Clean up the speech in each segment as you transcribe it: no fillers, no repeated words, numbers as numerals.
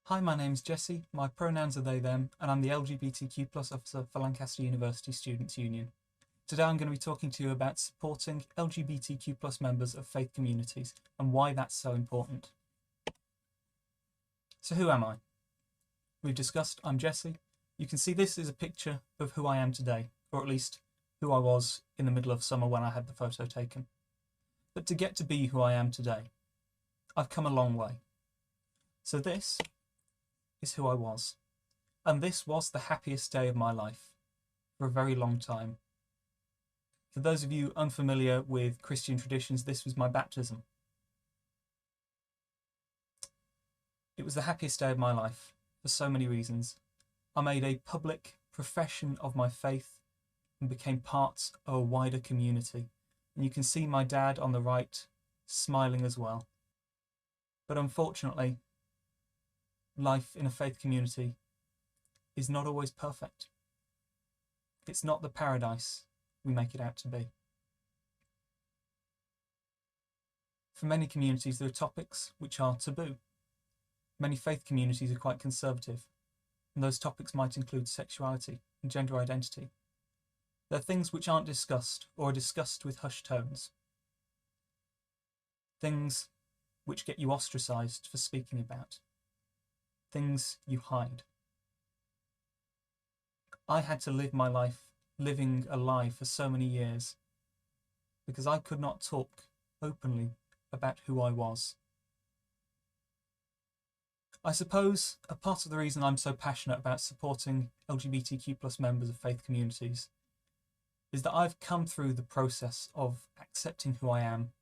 Hi, my name's Jesse, my pronouns are they, them, and I'm the LGBTQ plus officer for Lancaster University Students' Union. Today I'm going to be talking to you about supporting LGBTQ plus members of faith communities and why that's so important. So who am I? We've discussed I'm Jesse. You can see this is a picture of who I am today, or at least who I was in the middle of summer when I had the photo taken. But to get to be who I am today, I've come a long way. So this is who I was. And this was the happiest day of my life for a very long time. For those of you unfamiliar with Christian traditions, this was my baptism. It was the happiest day of my life for so many reasons. I made a public profession of my faith and became part of a wider community. And you can see my dad on the right smiling as well. But unfortunately, life in a faith community is not always perfect. It's not the paradise we make it out to be. For many communities, there are topics which are taboo. Many faith communities are quite conservative, and those topics might include sexuality and gender identity. They're things which aren't discussed or are discussed with hushed tones. Things which get you ostracized for speaking about. Things you hide. I had to live my life living a lie for so many years because I could not talk openly about who I was. I suppose a part of the reason I'm so passionate about supporting LGBTQ plus members of faith communities is that I've come through the process of accepting who I am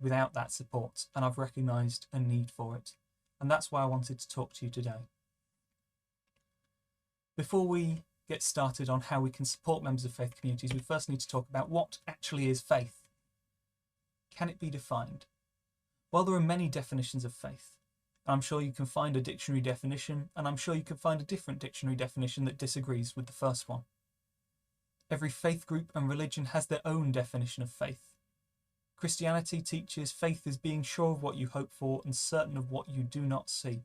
without that support, and I've recognised a need for it. And that's why I wanted to talk to you today. Before we get started on how we can support members of faith communities, we first need to talk about what actually is faith. Can it be defined? Well, there are many definitions of faith. I'm sure you can find a dictionary definition, and I'm sure you can find a different dictionary definition that disagrees with the first one. Every faith group and religion has their own definition of faith. Christianity teaches faith is being sure of what you hope for and certain of what you do not see,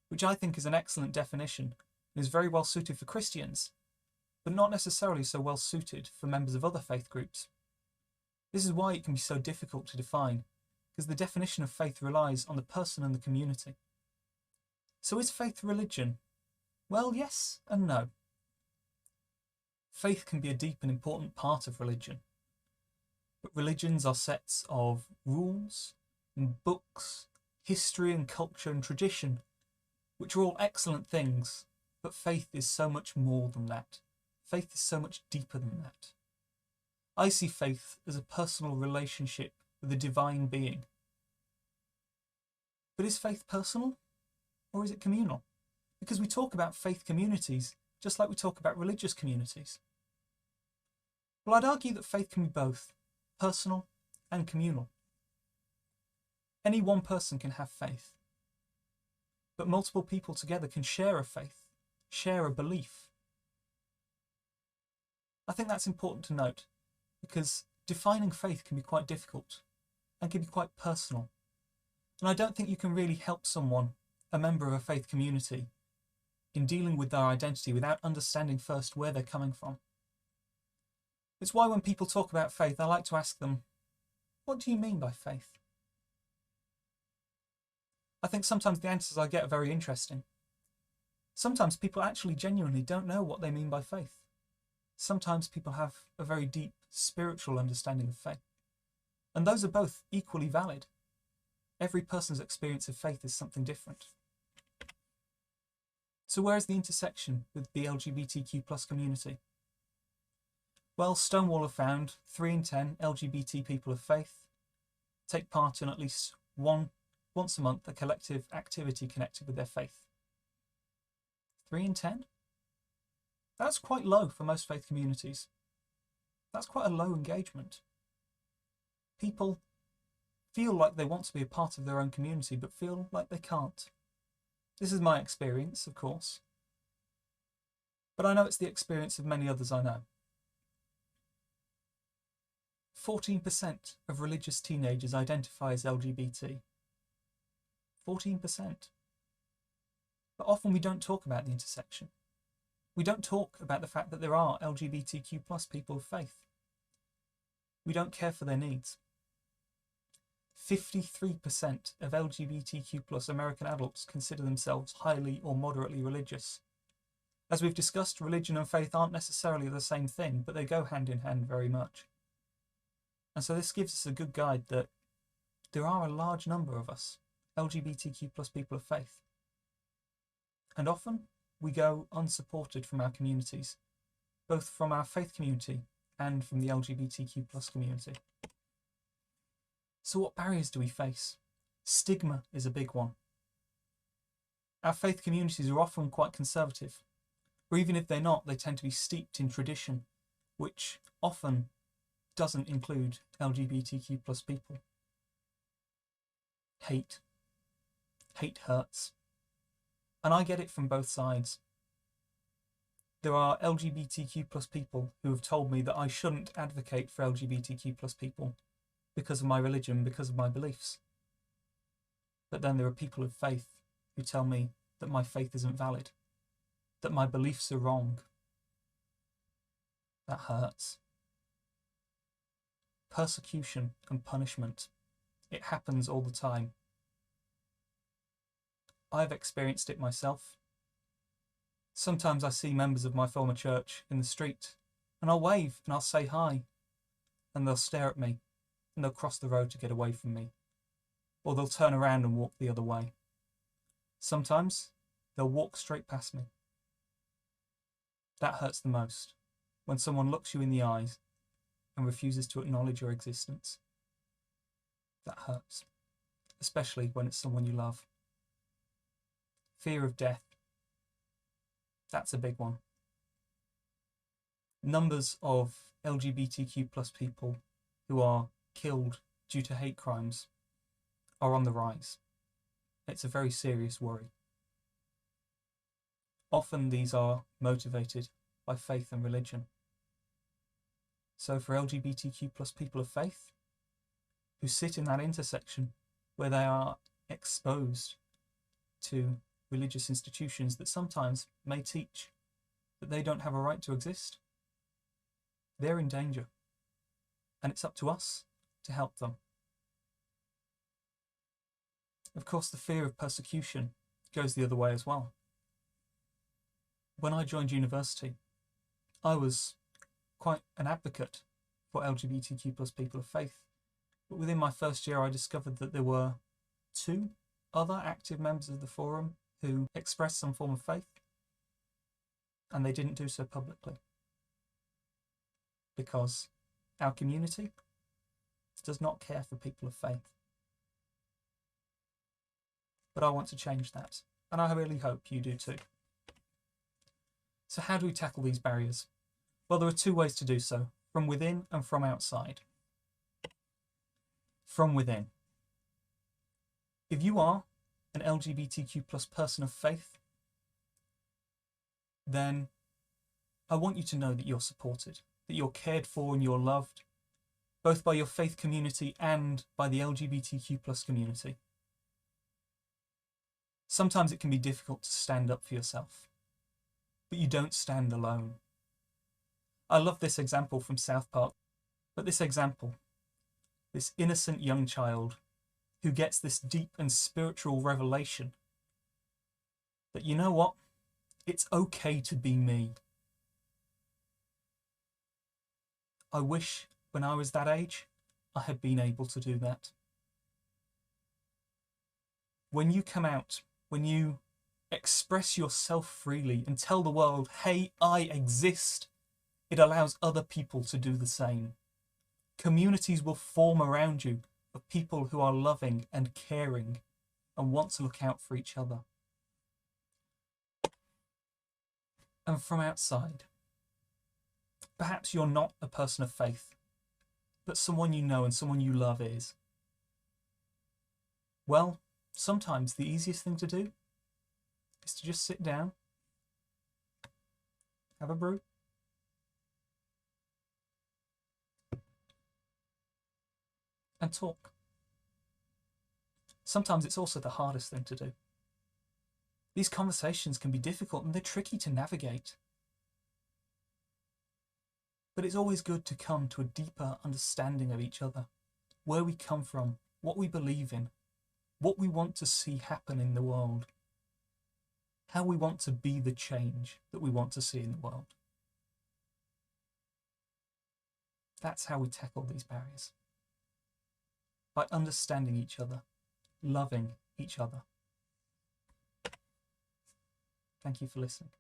which I think is an excellent definition and is very well suited for Christians, but not necessarily so well suited for members of other faith groups. This is why it can be so difficult to define, because the definition of faith relies on the person and the community. So is faith religion? Well, yes and no. Faith can be a deep and important part of religion, but religions are sets of rules and books, history and culture and tradition, which are all excellent things, but faith is so much more than that. Faith is so much deeper than that. I see faith as a personal relationship with a divine being. But is faith personal, or is it communal? Because we talk about faith communities just like we talk about religious communities. Well, I'd argue that faith can be both personal and communal. Any one person can have faith, but multiple people together can share a faith, share a belief. I think that's important to note, because defining faith can be quite difficult and can be quite personal. And I don't think you can really help someone, a member of a faith community, in dealing with their identity without understanding first where they're coming from. It's why when people talk about faith, I like to ask them, what do you mean by faith? I think sometimes the answers I get are very interesting. Sometimes people actually genuinely don't know what they mean by faith. Sometimes people have a very deep spiritual understanding of faith. And those are both equally valid. Every person's experience of faith is something different. So where is the intersection with the LGBTQ plus community? Well, Stonewall have found 3 in 10 LGBT people of faith take part in at least once a month a collective activity connected with their faith. 3 in 10? That's quite low for most faith communities. That's quite a low engagement. People feel like they want to be a part of their own community, but feel like they can't. This is my experience, of course. But I know it's the experience of many others I know. 14% of religious teenagers identify as LGBT. 14%. But often we don't talk about the intersection. We don't talk about the fact that there are LGBTQ plus people of faith. We don't care for their needs. 53% of LGBTQ plus American adults consider themselves highly or moderately religious. As we've discussed, religion and faith aren't necessarily the same thing, but they go hand in hand very much. And so this gives us a good guide that there are a large number of us, LGBTQ plus people of faith. And often we go unsupported from our communities, both from our faith community and from the LGBTQ plus community. So what barriers do we face? Stigma is a big one. Our faith communities are often quite conservative, or even if they're not, they tend to be steeped in tradition, which often doesn't include LGBTQ plus people. Hate. Hate hurts. And I get it from both sides. There are LGBTQ plus people who have told me that I shouldn't advocate for LGBTQ plus people because of my religion, because of my beliefs. But then there are people of faith who tell me that my faith isn't valid, that my beliefs are wrong. That hurts. Persecution and punishment. It happens all the time. I've experienced it myself. Sometimes I see members of my former church in the street and I'll wave and I'll say hi and they'll stare at me and they'll cross the road to get away from me, or they'll turn around and walk the other way. Sometimes they'll walk straight past me. That hurts the most, when someone looks you in the eyes and refuses to acknowledge your existence. That hurts, especially when it's someone you love. Fear of death. That's a big one. Numbers of LGBTQ plus people who are killed due to hate crimes are on the rise. It's a very serious worry. Often these are motivated by faith and religion. So for LGBTQ plus people of faith who sit in that intersection where they are exposed to religious institutions that sometimes may teach that they don't have a right to exist, they're in danger. And it's up to us to help them. Of course, the fear of persecution goes the other way as well. When I joined university, I was quite an advocate for LGBTQ plus people of faith. But within my first year, I discovered that there were 2 other active members of the forum who expressed some form of faith, and they didn't do so publicly. Because our community does not care for people of faith. But I want to change that, and I really hope you do too. So how do we tackle these barriers? Well, there are 2 ways to do so, from within and from outside. From within. If you are an LGBTQ plus person of faith, then I want you to know that you're supported, that you're cared for and you're loved, both by your faith community and by the LGBTQ plus community. Sometimes it can be difficult to stand up for yourself, but you don't stand alone. I love this example from South Park, but this example, this innocent young child who gets this deep and spiritual revelation that, you know what, it's okay to be me. I wish when I was that age, I had been able to do that. When you come out, when you express yourself freely and tell the world, hey, I exist, it allows other people to do the same. Communities will form around you of people who are loving and caring and want to look out for each other. And from outside, perhaps you're not a person of faith, but someone you know and someone you love is. Well, sometimes the easiest thing to do is to just sit down, have a brew, and talk. Sometimes it's also the hardest thing to do. These conversations can be difficult and they're tricky to navigate. But it's always good to come to a deeper understanding of each other, where we come from, what we believe in, what we want to see happen in the world, how we want to be the change that we want to see in the world. That's how we tackle these barriers. By understanding each other, loving each other. Thank you for listening.